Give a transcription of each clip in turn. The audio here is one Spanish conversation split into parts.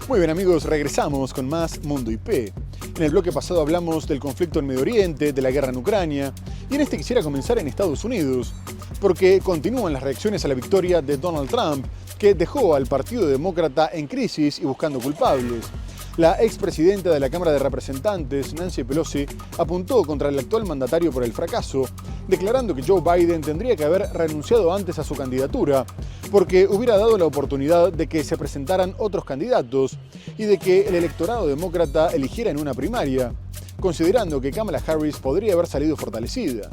Muy bien amigos, regresamos con más Mundo IP. En el bloque pasado hablamos del conflicto en Medio Oriente, de la guerra en Ucrania, y en este quisiera comenzar en Estados Unidos, porque continúan las reacciones a la victoria de Donald Trump, que dejó al Partido Demócrata en crisis y buscando culpables. La expresidenta de la Cámara de Representantes, Nancy Pelosi, apuntó contra el actual mandatario por el fracaso, declarando que Joe Biden tendría que haber renunciado antes a su candidatura, porque hubiera dado la oportunidad de que se presentaran otros candidatos y de que el electorado demócrata eligiera en una primaria, considerando que Kamala Harris podría haber salido fortalecida.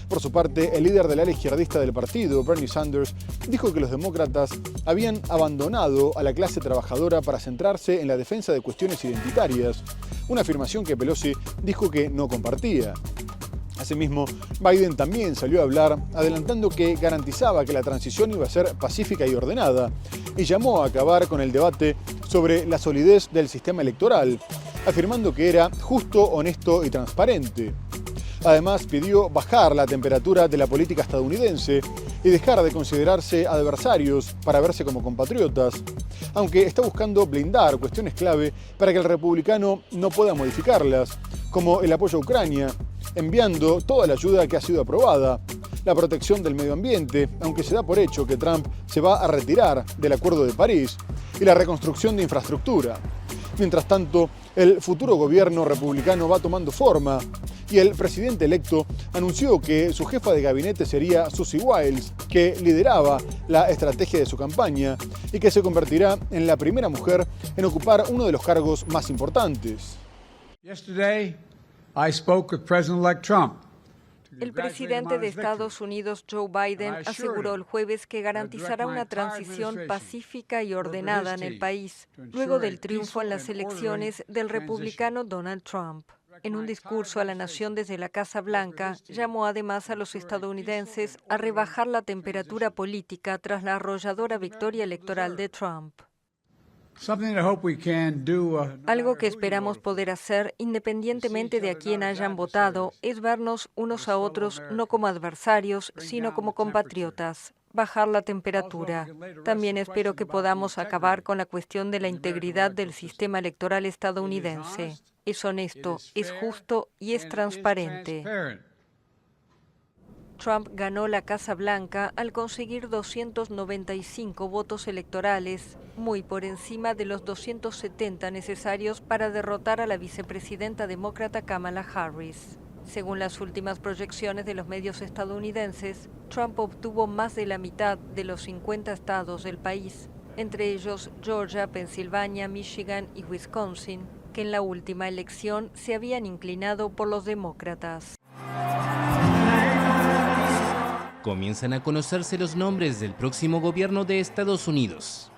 Por su parte, el líder del ala izquierdista del partido, Bernie Sanders, dijo que los demócratas habían abandonado a la clase trabajadora para centrarse en la defensa de cuestiones identitarias, una afirmación que Pelosi dijo que no compartía. Asimismo, Biden también salió a hablar, adelantando que garantizaba que la transición iba a ser pacífica y ordenada, y llamó a acabar con el debate sobre la solidez del sistema electoral, afirmando que era justo, honesto y transparente. Además, pidió bajar la temperatura de la política estadounidense y dejar de considerarse adversarios para verse como compatriotas, aunque está buscando blindar cuestiones clave para que el republicano no pueda modificarlas, como el apoyo a Ucrania, enviando toda la ayuda que ha sido aprobada, la protección del medio ambiente, aunque se da por hecho que Trump se va a retirar del Acuerdo de París, y la reconstrucción de infraestructura. Mientras tanto, el futuro gobierno republicano va tomando forma y el presidente electo anunció que su jefa de gabinete sería Susie Wiles, que lideraba la estrategia de su campaña y que se convertirá en la primera mujer en ocupar uno de los cargos más importantes. Yesterday, I spoke with President-elect Trump. El presidente de Estados Unidos, Joe Biden, aseguró el jueves que garantizará una transición pacífica y ordenada en el país, luego del triunfo en las elecciones del republicano Donald Trump. En un discurso a la nación desde la Casa Blanca, llamó además a los estadounidenses a rebajar la temperatura política tras la arrolladora victoria electoral de Trump. Algo que esperamos poder hacer, independientemente de a quién hayan votado, es vernos unos a otros no como adversarios, sino como compatriotas. Bajar la temperatura. También espero que podamos acabar con la cuestión de la integridad del sistema electoral estadounidense. Es honesto, es justo y es transparente. Trump ganó la Casa Blanca al conseguir 295 votos electorales, muy por encima de los 270 necesarios para derrotar a la vicepresidenta demócrata Kamala Harris. Según las últimas proyecciones de los medios estadounidenses, Trump obtuvo más de la mitad de los 50 estados del país, entre ellos Georgia, Pensilvania, Michigan y Wisconsin, que en la última elección se habían inclinado por los demócratas. Comienzan a conocerse los nombres del próximo gobierno de Estados Unidos.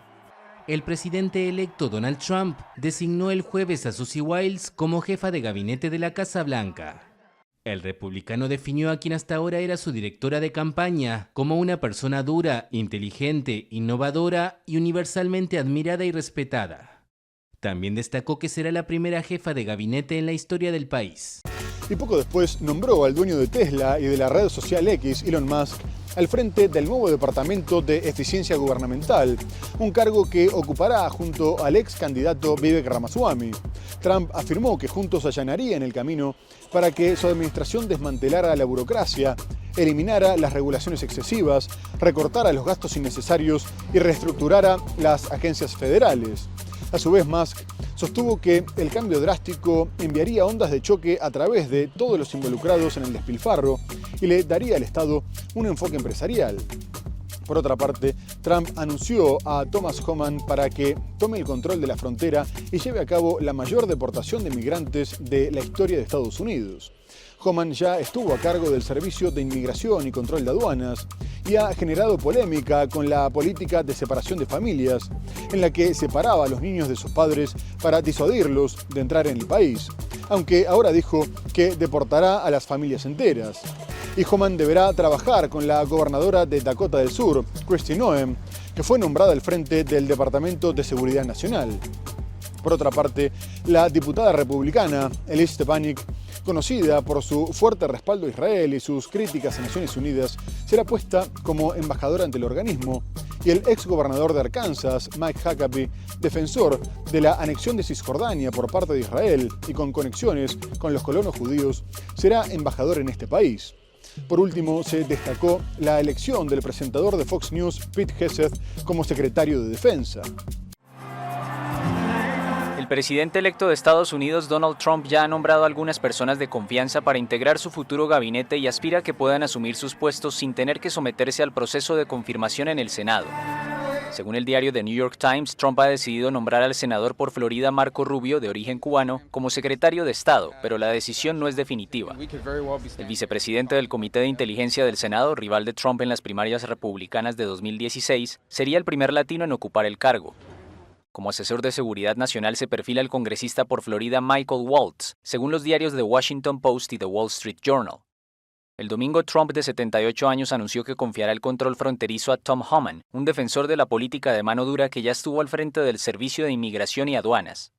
El presidente electo Donald Trump designó el jueves a Susie Wiles como jefa de gabinete de la Casa Blanca. El republicano definió a quien hasta ahora era su directora de campaña como una persona dura, inteligente, innovadora y universalmente admirada y respetada. También destacó que será la primera jefa de gabinete en la historia del país. Y poco después nombró al dueño de Tesla y de la red social X, Elon Musk, al frente del nuevo Departamento de Eficiencia Gubernamental, un cargo que ocupará junto al ex candidato Vivek Ramaswamy. Trump afirmó que juntos allanarían el camino para que su administración desmantelara la burocracia, eliminara las regulaciones excesivas, recortara los gastos innecesarios y reestructurara las agencias federales. A su vez, Musk sostuvo que el cambio drástico enviaría ondas de choque a través de todos los involucrados en el despilfarro y le daría al Estado un enfoque empresarial. Por otra parte, Trump anunció a Thomas Homan para que tome el control de la frontera y lleve a cabo la mayor deportación de migrantes de la historia de Estados Unidos. Homan ya estuvo a cargo del Servicio de Inmigración y Control de Aduanas y ha generado polémica con la política de separación de familias, en la que separaba a los niños de sus padres para disuadirlos de entrar en el país, aunque ahora dijo que deportará a las familias enteras. Y Homan deberá trabajar con la gobernadora de Dakota del Sur, Kristi Noem, que fue nombrada al frente del Departamento de Seguridad Nacional. Por otra parte, la diputada republicana Elise Stefanik, conocida por su fuerte respaldo a Israel y sus críticas a Naciones Unidas, será puesta como embajadora ante el organismo y el ex gobernador de Arkansas, Mike Huckabee, defensor de la anexión de Cisjordania por parte de Israel y con conexiones con los colonos judíos, será embajador en este país. Por último, se destacó la elección del presentador de Fox News, Pete Hegseth, como secretario de Defensa. El presidente electo de Estados Unidos, Donald Trump, ya ha nombrado a algunas personas de confianza para integrar su futuro gabinete y aspira a que puedan asumir sus puestos sin tener que someterse al proceso de confirmación en el Senado. Según el diario The New York Times, Trump ha decidido nombrar al senador por Florida Marco Rubio, de origen cubano, como secretario de Estado, pero la decisión no es definitiva. El vicepresidente del Comité de Inteligencia del Senado, rival de Trump en las primarias republicanas de 2016, sería el primer latino en ocupar el cargo. Como asesor de seguridad nacional se perfila el congresista por Florida Michael Waltz, según los diarios The Washington Post y The Wall Street Journal. El domingo, Trump, de 78 años, anunció que confiará el control fronterizo a Tom Homan, un defensor de la política de mano dura que ya estuvo al frente del Servicio de Inmigración y Aduanas.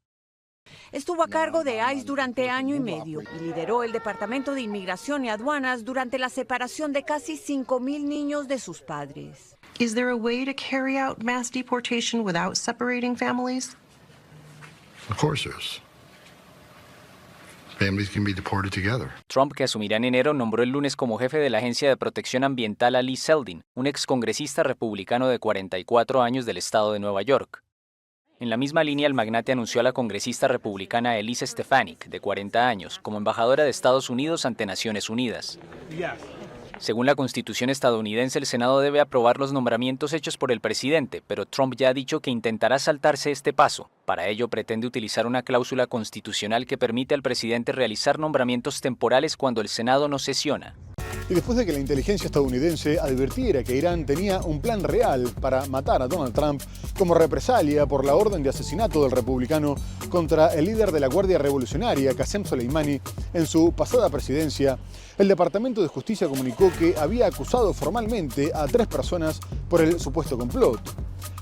Estuvo a cargo de ICE durante año y medio y lideró el Departamento de Inmigración y Aduanas durante la separación de casi 5,000 niños de sus padres. Is there a way to carry out mass deportation without separating families? Of course there is. Families can be deported together. Trump, que asumirá en enero, nombró el lunes como jefe de la Agencia de Protección Ambiental a Lee Zeldin, un excongresista republicano de 44 años del estado de Nueva York. En la misma línea, el magnate anunció a la congresista republicana Elise Stefanik, de 40 años, como embajadora de Estados Unidos ante Naciones Unidas. Según la Constitución estadounidense, el Senado debe aprobar los nombramientos hechos por el presidente, pero Trump ya ha dicho que intentará saltarse este paso. Para ello, pretende utilizar una cláusula constitucional que permite al presidente realizar nombramientos temporales cuando el Senado no sesiona. Y después de que la inteligencia estadounidense advirtiera que Irán tenía un plan real para matar a Donald Trump como represalia por la orden de asesinato del republicano contra el líder de la Guardia Revolucionaria, Qasem Soleimani, en su pasada presidencia, el Departamento de Justicia comunicó que había acusado formalmente a 3 personas por el supuesto complot.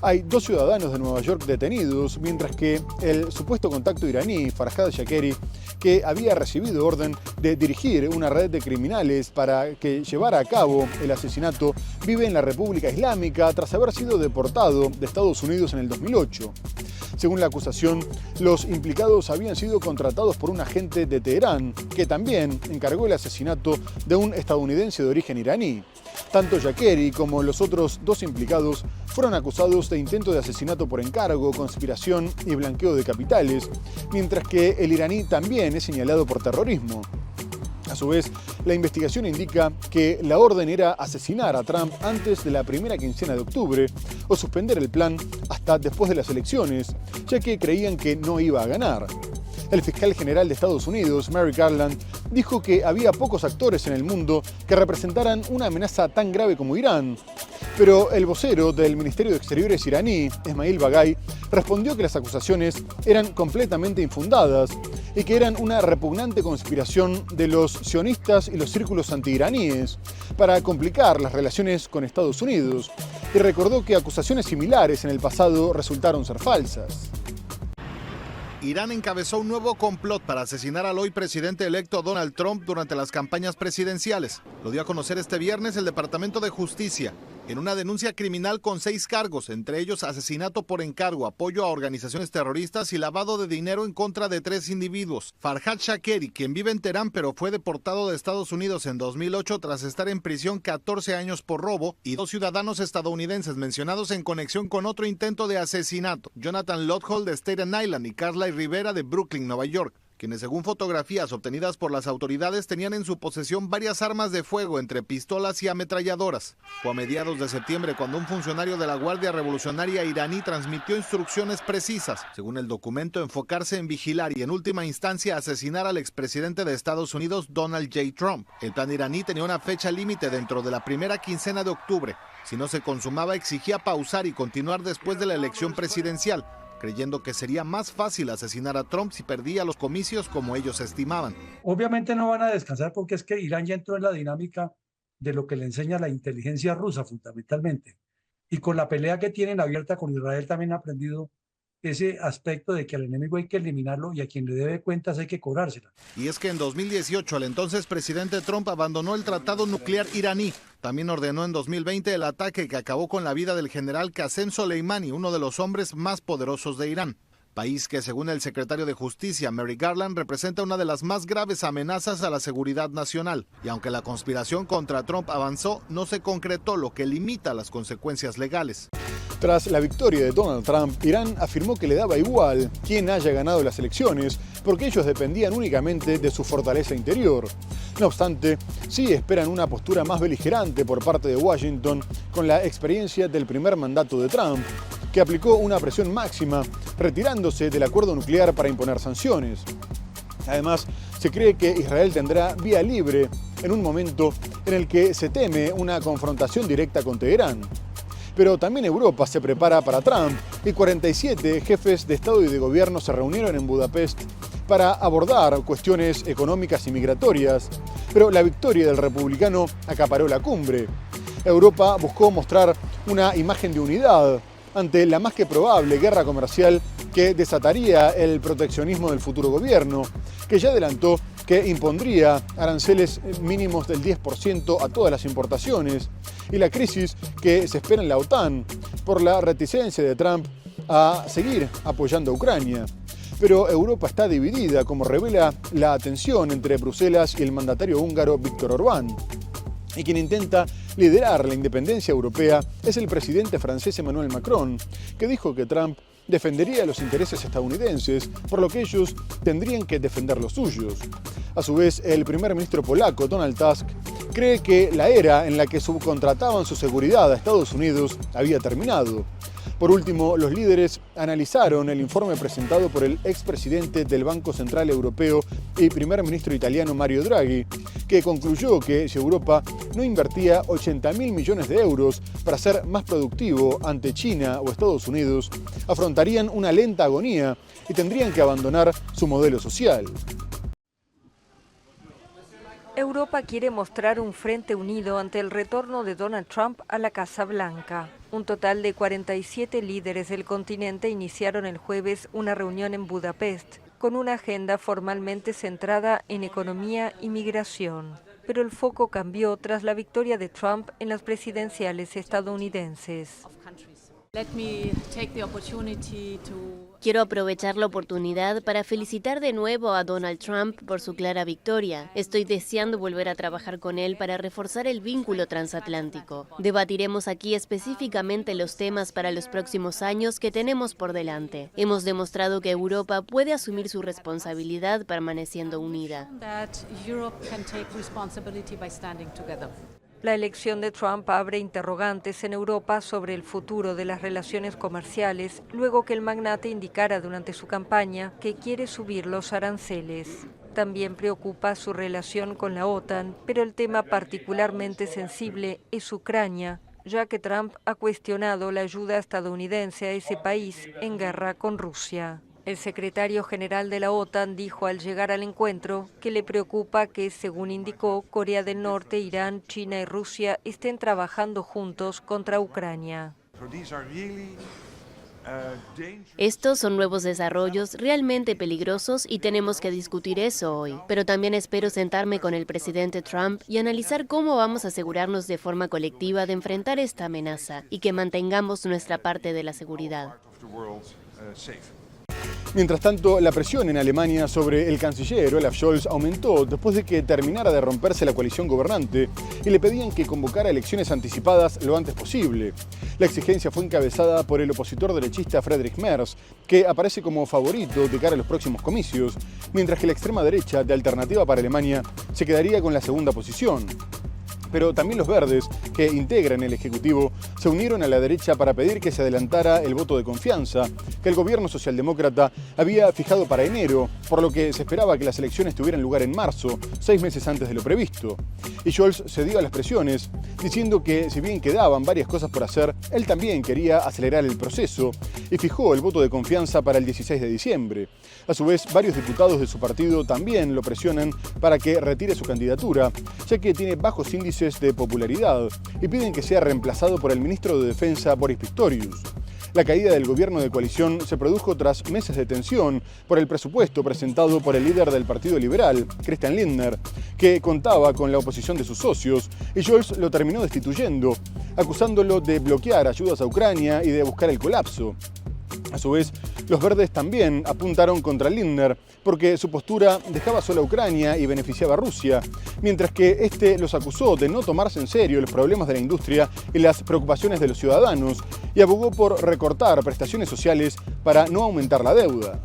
Hay 2 ciudadanos de Nueva York detenidos, mientras que el supuesto contacto iraní, Farhad Shakeri, que había recibido orden de dirigir una red de criminales para que llevara a cabo el asesinato, vive en la República Islámica tras haber sido deportado de Estados Unidos en el 2008. Según la acusación, los implicados habían sido contratados por un agente de Teherán, que también encargó el asesinato de un estadounidense de origen iraní. Tanto Shakeri como los otros 2 implicados fueron acusados de intento de asesinato por encargo, conspiración y blanqueo de capitales, mientras que el iraní también es señalado por terrorismo. A su vez, la investigación indica que la orden era asesinar a Trump antes de la primera quincena de octubre o suspender el plan hasta después de las elecciones, ya que creían que no iba a ganar. El fiscal general de Estados Unidos, Merrick Garland, dijo que había pocos actores en el mundo que representaran una amenaza tan grave como Irán. Pero el vocero del Ministerio de Exteriores iraní, Esmail Bagay, respondió que las acusaciones eran completamente infundadas y que eran una repugnante conspiración de los sionistas y los círculos antiiraníes para complicar las relaciones con Estados Unidos, y recordó que acusaciones similares en el pasado resultaron ser falsas. Irán encabezó un nuevo complot para asesinar al hoy presidente electo Donald Trump durante las campañas presidenciales. Lo dio a conocer este viernes el Departamento de Justicia en una denuncia criminal con 6 cargos, entre ellos asesinato por encargo, apoyo a organizaciones terroristas y lavado de dinero en contra de 3 individuos. Farhad Shakeri, quien vive en Teherán pero fue deportado de Estados Unidos en 2008 tras estar en prisión 14 años por robo, y 2 ciudadanos estadounidenses mencionados en conexión con otro intento de asesinato, Jonathan Lodhol de Staten Island y Carly Rivera de Brooklyn, Nueva York, quienes según fotografías obtenidas por las autoridades tenían en su posesión varias armas de fuego entre pistolas y ametralladoras. Fue a mediados de septiembre cuando un funcionario de la Guardia Revolucionaria iraní transmitió instrucciones precisas, según el documento, enfocarse en vigilar y en última instancia asesinar al expresidente de Estados Unidos, Donald J. Trump. El plan iraní tenía una fecha límite dentro de la primera quincena de octubre. Si no se consumaba, exigía pausar y continuar después de la elección presidencial, creyendo que sería más fácil asesinar a Trump si perdía los comicios como ellos estimaban. Obviamente no van a descansar porque es que Irán ya entró en la dinámica de lo que le enseña la inteligencia rusa fundamentalmente. Y con la pelea que tienen abierta con Israel también han aprendido ese aspecto de que al enemigo hay que eliminarlo y a quien le debe cuentas hay que cobrársela. Y es que en 2018 el entonces presidente Trump abandonó el tratado nuclear iraní. También ordenó en 2020 el ataque que acabó con la vida del general Qasem Soleimani, uno de los hombres más poderosos de Irán. País que, según el secretario de Justicia, Merrick Garland, representa una de las más graves amenazas a la seguridad nacional. Y aunque la conspiración contra Trump avanzó, no se concretó, lo que limita las consecuencias legales. Tras la victoria de Donald Trump, Irán afirmó que le daba igual quién haya ganado las elecciones, porque ellos dependían únicamente de su fortaleza interior. No obstante, sí esperan una postura más beligerante por parte de Washington con la experiencia del primer mandato de Trump, que aplicó una presión máxima, retirándose del acuerdo nuclear para imponer sanciones. Además, se cree que Israel tendrá vía libre en un momento en el que se teme una confrontación directa con Teherán. Pero también Europa se prepara para Trump y 47 jefes de Estado y de Gobierno se reunieron en Budapest para abordar cuestiones económicas y migratorias, pero la victoria del republicano acaparó la cumbre. Europa buscó mostrar una imagen de unidad ante la más que probable guerra comercial que desataría el proteccionismo del futuro gobierno, que ya adelantó que impondría aranceles mínimos del 10% a todas las importaciones, y la crisis que se espera en la OTAN por la reticencia de Trump a seguir apoyando a Ucrania. Pero Europa está dividida, como revela la tensión entre Bruselas y el mandatario húngaro Viktor Orbán. Y quien intenta liderar la independencia europea es el presidente francés Emmanuel Macron, que dijo que Trump defendería los intereses estadounidenses, por lo que ellos tendrían que defender los suyos. A su vez, el primer ministro polaco, Donald Tusk, cree que la era en la que subcontrataban su seguridad a Estados Unidos había terminado. Por último, los líderes analizaron el informe presentado por el expresidente del Banco Central Europeo y primer ministro italiano Mario Draghi, que concluyó que si Europa no invertía 80.000 millones de euros para ser más productivo ante China o Estados Unidos, afrontarían una lenta agonía y tendrían que abandonar su modelo social. Europa quiere mostrar un frente unido ante el retorno de Donald Trump a la Casa Blanca. Un total de 47 líderes del continente iniciaron el jueves una reunión en Budapest, con una agenda formalmente centrada en economía y migración. Pero el foco cambió tras la victoria de Trump en las presidenciales estadounidenses. Quiero aprovechar la oportunidad para felicitar de nuevo a Donald Trump por su clara victoria. Estoy deseando volver a trabajar con él para reforzar el vínculo transatlántico. Debatiremos aquí específicamente los temas para los próximos años que tenemos por delante. Hemos demostrado que Europa puede asumir su responsabilidad permaneciendo unida. La elección de Trump abre interrogantes en Europa sobre el futuro de las relaciones comerciales, luego que el magnate indicara durante su campaña que quiere subir los aranceles. También preocupa su relación con la OTAN, pero el tema particularmente sensible es Ucrania, ya que Trump ha cuestionado la ayuda estadounidense a ese país en guerra con Rusia. El secretario general de la OTAN dijo al llegar al encuentro que le preocupa que, según indicó, Corea del Norte, Irán, China y Rusia estén trabajando juntos contra Ucrania. Estos son nuevos desarrollos realmente peligrosos y tenemos que discutir eso hoy. Pero también espero sentarme con el presidente Trump y analizar cómo vamos a asegurarnos de forma colectiva de enfrentar esta amenaza y que mantengamos nuestra parte de la seguridad. Mientras tanto, la presión en Alemania sobre el canciller Olaf Scholz aumentó después de que terminara de romperse la coalición gobernante y le pedían que convocara elecciones anticipadas lo antes posible. La exigencia fue encabezada por el opositor derechista Friedrich Merz, que aparece como favorito de cara a los próximos comicios, mientras que la extrema derecha de Alternativa para Alemania se quedaría con la segunda posición. Pero también los verdes, que integran el Ejecutivo, se unieron a la derecha para pedir que se adelantara el voto de confianza que el gobierno socialdemócrata había fijado para enero, por lo que se esperaba que las elecciones tuvieran lugar en marzo, 6 meses antes de lo previsto. Y Scholz cedió a las presiones, diciendo que si bien quedaban varias cosas por hacer, él también quería acelerar el proceso y fijó el voto de confianza para el 16 de diciembre. A su vez, varios diputados de su partido también lo presionan para que retire su candidatura, ya que tiene bajos índices de popularidad y piden que sea reemplazado por el ministro de Defensa Boris Pistorius. La caída del gobierno de coalición se produjo tras meses de tensión por el presupuesto presentado por el líder del Partido Liberal, Christian Lindner, que contaba con la oposición de sus socios, y Scholz lo terminó destituyendo, acusándolo de bloquear ayudas a Ucrania y de buscar el colapso. A su vez, los verdes también apuntaron contra Lindner porque su postura dejaba sola a Ucrania y beneficiaba a Rusia, mientras que este los acusó de no tomarse en serio los problemas de la industria y las preocupaciones de los ciudadanos y abogó por recortar prestaciones sociales para no aumentar la deuda.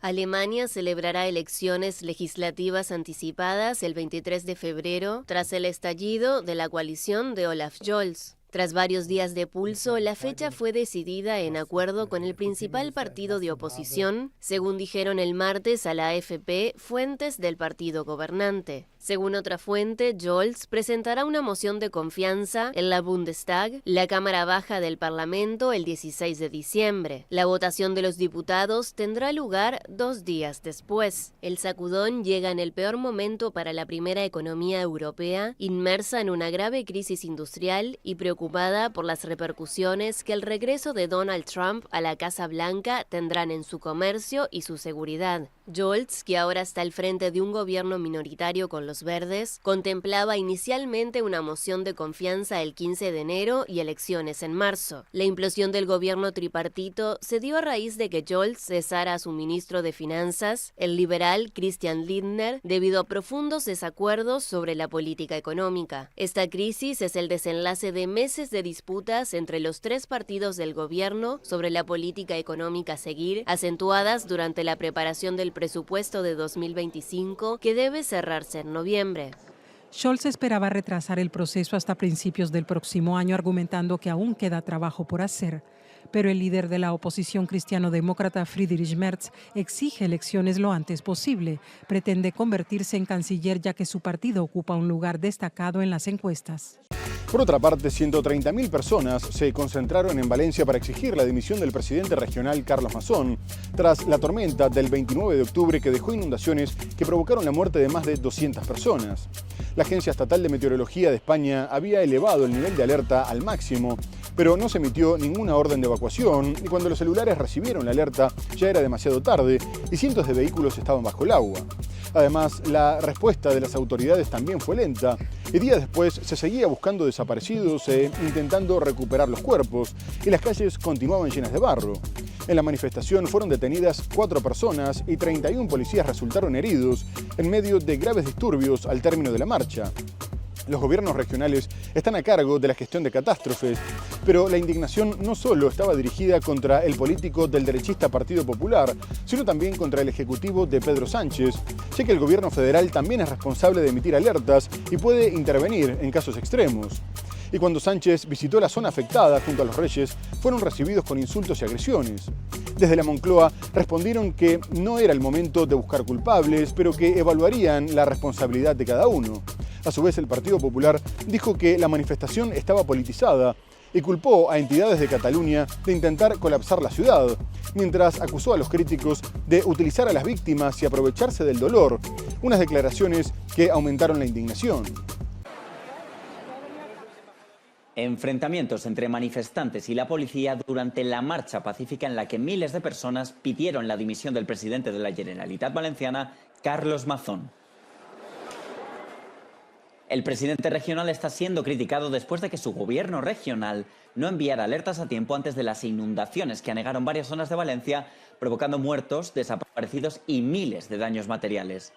Alemania celebrará elecciones legislativas anticipadas el 23 de febrero tras el estallido de la coalición de Olaf Scholz. Tras varios días de pulso, la fecha fue decidida en acuerdo con el principal partido de oposición, según dijeron el martes a la AFP fuentes del partido gobernante. Según otra fuente, Scholz presentará una moción de confianza en la Bundestag, la Cámara Baja del Parlamento, el 16 de diciembre. La votación de los diputados tendrá lugar 2 días después. El sacudón llega en el peor momento para la primera economía europea, inmersa en una grave crisis industrial y preocupada por las repercusiones que el regreso de Donald Trump a la Casa Blanca tendrán en su comercio y su seguridad. Scholz, que ahora está al frente de un gobierno minoritario con los verdes, contemplaba inicialmente una moción de confianza el 15 de enero y elecciones en marzo. La implosión del gobierno tripartito se dio a raíz de que Scholz cesara a su ministro de Finanzas, el liberal Christian Lindner, debido a profundos desacuerdos sobre la política económica. Esta crisis es el desenlace de meses de disputas entre los 3 partidos del gobierno sobre la política económica a seguir, acentuadas durante la preparación del presupuesto de 2025, que debe cerrarse en noviembre. Scholz esperaba retrasar el proceso hasta principios del próximo año, argumentando que aún queda trabajo por hacer. Pero el líder de la oposición cristiano-demócrata, Friedrich Merz, exige elecciones lo antes posible. Pretende convertirse en canciller, ya que su partido ocupa un lugar destacado en las encuestas. Por otra parte, 130.000 personas se concentraron en Valencia para exigir la dimisión del presidente regional Carlos Mazón, tras la tormenta del 29 de octubre que dejó inundaciones que provocaron la muerte de más de 200 personas. La Agencia Estatal de Meteorología de España había elevado el nivel de alerta al máximo, pero no se emitió ninguna orden de evacuación y cuando los celulares recibieron la alerta ya era demasiado tarde y cientos de vehículos estaban bajo el agua. Además, la respuesta de las autoridades también fue lenta y días después se seguía buscando desaparecidos e intentando recuperar los cuerpos y las calles continuaban llenas de barro. En la manifestación fueron detenidas 4 personas y 31 policías resultaron heridos en medio de graves disturbios al término de la marcha. Los gobiernos regionales están a cargo de la gestión de catástrofes, pero la indignación no solo estaba dirigida contra el político del derechista Partido Popular, sino también contra el ejecutivo de Pedro Sánchez, ya que el gobierno federal también es responsable de emitir alertas y puede intervenir en casos extremos. Y cuando Sánchez visitó la zona afectada junto a los Reyes, fueron recibidos con insultos y agresiones. Desde la Moncloa respondieron que no era el momento de buscar culpables, pero que evaluarían la responsabilidad de cada uno. A su vez, el Partido Popular dijo que la manifestación estaba politizada y culpó a entidades de Cataluña de intentar colapsar la ciudad, mientras acusó a los críticos de utilizar a las víctimas y aprovecharse del dolor, unas declaraciones que aumentaron la indignación. Enfrentamientos entre manifestantes y la policía durante la marcha pacífica en la que miles de personas pidieron la dimisión del presidente de la Generalitat Valenciana, Carlos Mazón. El presidente regional está siendo criticado después de que su gobierno regional no enviara alertas a tiempo antes de las inundaciones que anegaron varias zonas de Valencia, provocando muertos, desaparecidos y miles de daños materiales.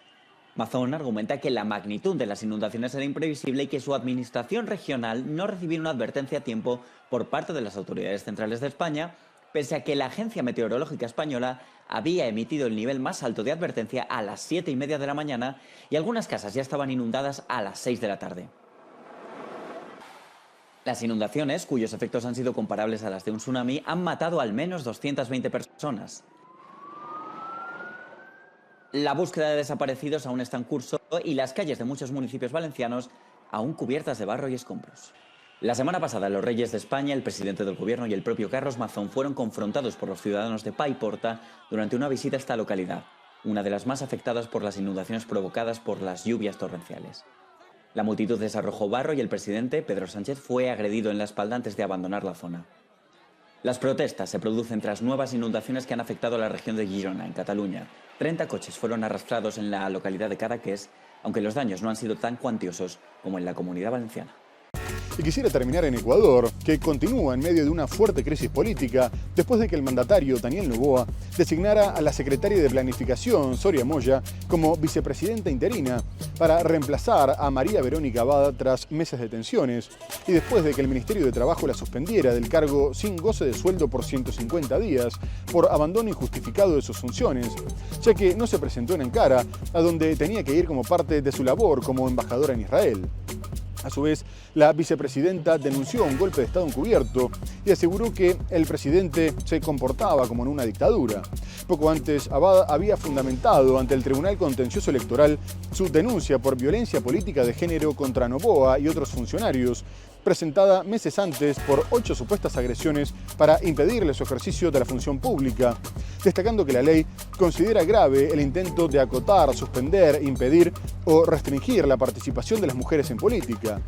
Mazón argumenta que la magnitud de las inundaciones era imprevisible y que su administración regional no recibió una advertencia a tiempo por parte de las autoridades centrales de España, pese a que la Agencia Meteorológica Española había emitido el nivel más alto de advertencia a las 7:30 de la mañana y algunas casas ya estaban inundadas a las 6 de la tarde. Las inundaciones, cuyos efectos han sido comparables a las de un tsunami, han matado al menos 220 personas. La búsqueda de desaparecidos aún está en curso y las calles de muchos municipios valencianos aún cubiertas de barro y escombros. La semana pasada, los Reyes de España, el presidente del gobierno y el propio Carlos Mazón fueron confrontados por los ciudadanos de Paiporta durante una visita a esta localidad, una de las más afectadas por las inundaciones provocadas por las lluvias torrenciales. La multitud desarrojó barro y el presidente, Pedro Sánchez, fue agredido en la espalda antes de abandonar la zona. Las protestas se producen tras nuevas inundaciones que han afectado a la región de Girona, en Cataluña. 30 coches fueron arrastrados en la localidad de Cadaqués, aunque los daños no han sido tan cuantiosos como en la Comunidad Valenciana. Y quisiera terminar en Ecuador, que continúa en medio de una fuerte crisis política después de que el mandatario Daniel Noboa designara a la secretaria de Planificación, Soria Moya, como vicepresidenta interina para reemplazar a María Verónica Abad tras meses de tensiones y después de que el Ministerio de Trabajo la suspendiera del cargo sin goce de sueldo por 150 días por abandono injustificado de sus funciones, ya que no se presentó en Ankara, a donde tenía que ir como parte de su labor como embajadora en Israel. A su vez, la vicepresidenta denunció un golpe de Estado encubierto y aseguró que el presidente se comportaba como en una dictadura. Poco antes, Abad había fundamentado ante el Tribunal Contencioso Electoral su denuncia por violencia política de género contra Noboa y otros funcionarios, presentada meses antes por 8 supuestas agresiones para impedirle su ejercicio de la función pública, destacando que la ley considera grave el intento de acotar, suspender, impedir o restringir la participación de las mujeres en política.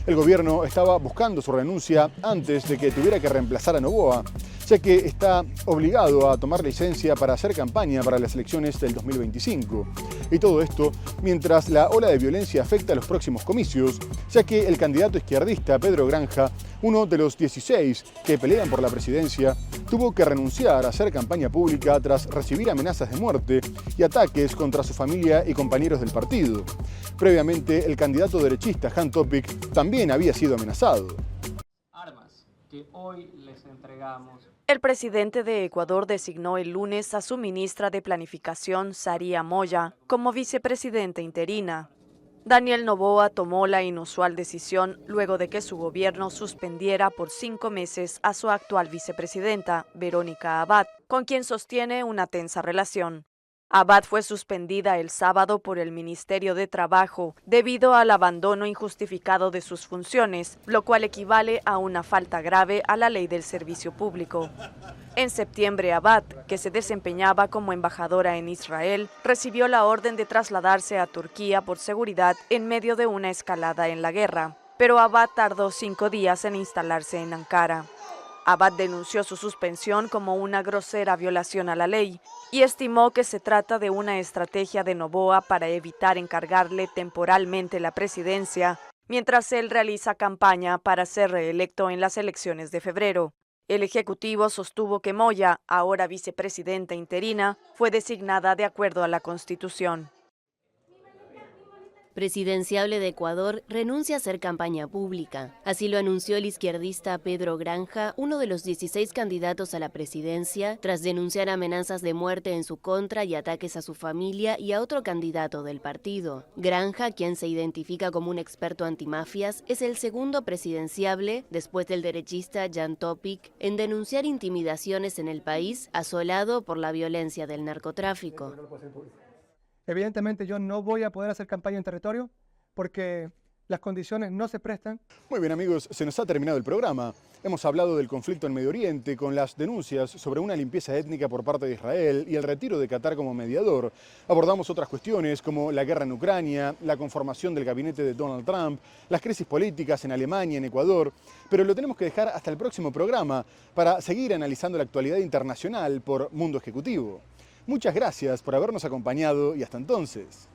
El gobierno estaba buscando su renuncia antes de que tuviera que reemplazar a Noboa, ya que está obligado a tomar licencia para hacer campaña para las elecciones del 2025. Y todo esto mientras la ola de violencia afecta a los próximos comicios, ya que el candidato izquierdista Pedro Granja, uno de los 16 que pelean por la presidencia, tuvo que renunciar a hacer campaña pública tras recibir amenazas de muerte y ataques contra su familia y compañeros del partido. Previamente, el candidato derechista Jan Topic también había sido amenazado. Armas que hoy les entregamos. El presidente de Ecuador designó el lunes a su ministra de Planificación, Soria Moya, como vicepresidenta interina. Daniel Noboa tomó la inusual decisión luego de que su gobierno suspendiera por 5 meses a su actual vicepresidenta, Verónica Abad, con quien sostiene una tensa relación. Abad fue suspendida el sábado por el Ministerio de Trabajo debido al abandono injustificado de sus funciones, lo cual equivale a una falta grave a la ley del servicio público. En septiembre, Abad, que se desempeñaba como embajadora en Israel, recibió la orden de trasladarse a Turquía por seguridad en medio de una escalada en la guerra, pero Abad tardó 5 días en instalarse en Ankara. Abad denunció su suspensión como una grosera violación a la ley y estimó que se trata de una estrategia de Noboa para evitar encargarle temporalmente la presidencia mientras él realiza campaña para ser reelecto en las elecciones de febrero. El Ejecutivo sostuvo que Moya, ahora vicepresidenta interina, fue designada de acuerdo a la Constitución. Presidenciable de Ecuador renuncia a hacer campaña pública. Así lo anunció el izquierdista Pedro Granja, uno de los 16 candidatos a la presidencia, tras denunciar amenazas de muerte en su contra y ataques a su familia y a otro candidato del partido. Granja, quien se identifica como un experto antimafias, es el segundo presidenciable, después del derechista Jan Topic, en denunciar intimidaciones en el país, asolado por la violencia del narcotráfico. Evidentemente yo no voy a poder hacer campaña en territorio porque las condiciones no se prestan. Muy bien amigos, se nos ha terminado el programa. Hemos hablado del conflicto en Medio Oriente con las denuncias sobre una limpieza étnica por parte de Israel y el retiro de Qatar como mediador. Abordamos otras cuestiones como la guerra en Ucrania, la conformación del gabinete de Donald Trump, las crisis políticas en Alemania, en Ecuador, pero lo tenemos que dejar hasta el próximo programa para seguir analizando la actualidad internacional por Mundo Ejecutivo. Muchas gracias por habernos acompañado y hasta entonces.